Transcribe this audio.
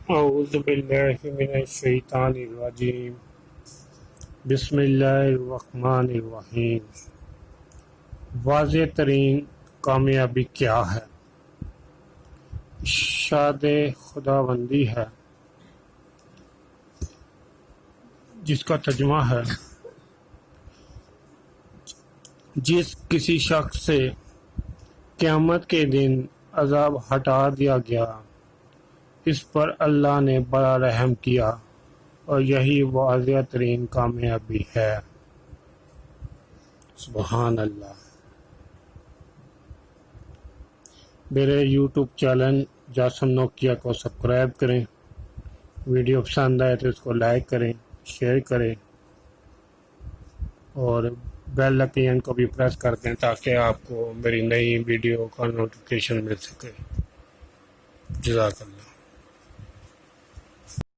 اعوذ باللہ من الشیطان الرجیم بسم اللہ الرحمن الرحیم۔ واضح ترین کامیابی کیا ہے؟ ارشاد خداوندی ہے جس کا ترجمہ ہے جس کسی شخص سے قیامت کے دن عذاب ہٹا دیا گیا اس پر اللہ نے بڑا رحم کیا اور یہی واضح ترین کامیابی ہے۔ سبحان اللہ۔ میرے یوٹیوب چینل جاسم نوکیا کو سبسکرائب کریں، ویڈیو پسند آئے تو اس کو لائک کریں، شیئر کریں اور بیل آئیکن کو بھی پریس کر دیں تاکہ آپ کو میری نئی ویڈیو کا نوٹیفیکیشن مل سکے۔ جزاک اللہ۔